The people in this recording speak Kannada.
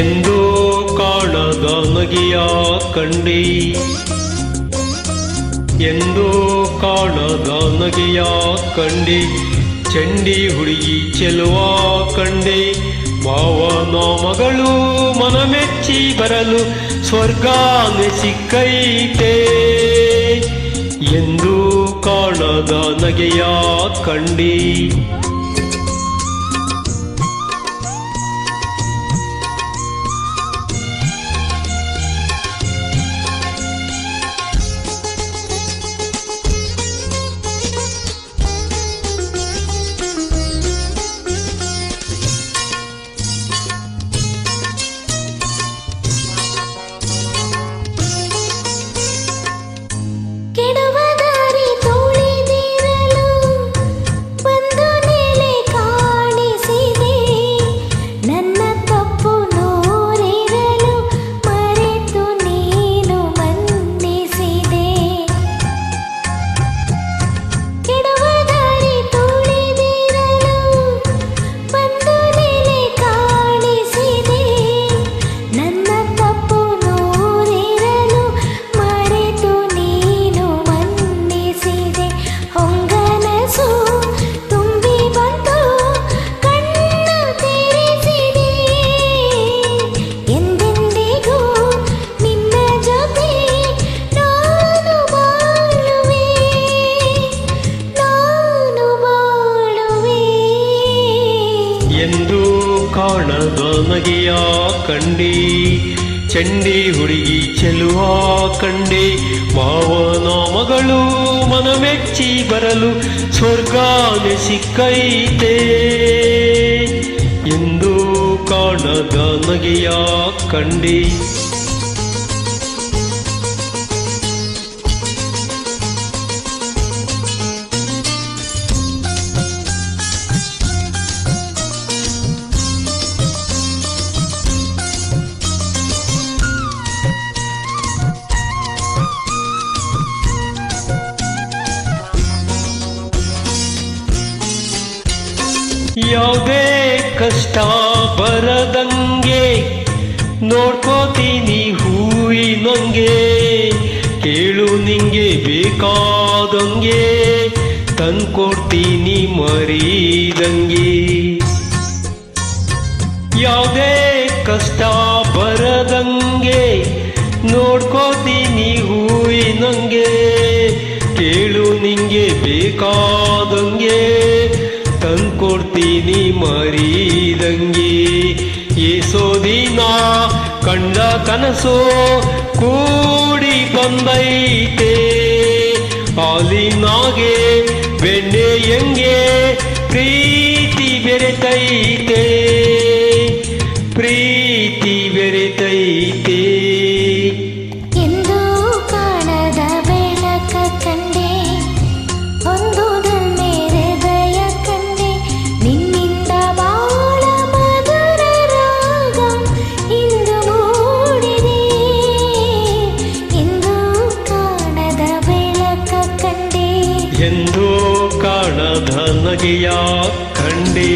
ಎಂದೂ ಕಾಣದ ನಗೆಯ ಕಂಡೆ, ಎಂದೂ ಕಾಣದ ನಗೆಯ ಕಂಡೆ, ಚಂಡಿ ಹುಡುಗಿ ಚೆಲುವ ಕಂಡೆ, ಮಾವನ ಮಗಳು ಮನಮೆಚ್ಚಿ ಬರಲು ಸ್ವರ್ಗಾನೆ ಸಿಕ್ಕೈತೆ, ಎಂದೂ ಕಾಣದ ನಗೆಯ ಕಂಡೆ. ಎಂದೂ ಕಾಣದ ನಗೆಯ ಕಂಡೆ, ಚಂಡಿ ಹುಡುಗಿ ಚೆಲುವ ಕಂಡೆ, ಮಾವನ ಮಗಳು ಮನಮೆಚ್ಚಿ ಬರಲು ಸ್ವರ್ಗಾನೆ ಸಿಕ್ಕೈತೆ, ಎಂದೂ ಕಾಣದ ನಗೆಯ ಕಂಡೆ. ಯಾವುದೇ ಕಷ್ಟ ಬರದಂಗೆ ನೋಡ್ಕೋತೀನಿ ಹೂವಿನಂಗೆ, ಕೇಳು ನಿಂಗೆ ಬೇಕಾದಂಗೆ ತಂದ್ಕೊಡ್ತೀನಿ ಮರೀದಂಗೆ. ಯಾವುದೇ ಕಷ್ಟ ಬರದಂಗೆ ನೋಡ್ಕೋತೀನಿ ಹೂವಿನಂಗೆ, ಕೇಳು ನಿಂಗೆ ಬೇಕಾದಂಗೆ ತಂದ್ಕೊಡ್ತೀನಿ ಮರೀದಂಗೆ. ಏಸೋ ದಿನ ಕಂಡ ಕನಸು ಕೂಡಿ ಬಂದೈತೆ, ಹಾಲಿನಾಗೆ ಬೆಣ್ಣೆ ಹೆಂಗೆ ಪ್ರೀತಿ ಬೆರೆತೈತೆ, ಪ್ರೀತಿ ಬೆರೆತೈತೆ. ಎಂದೂ ಕಾಣದ ನಗೆಯ ಕಂಡೆ.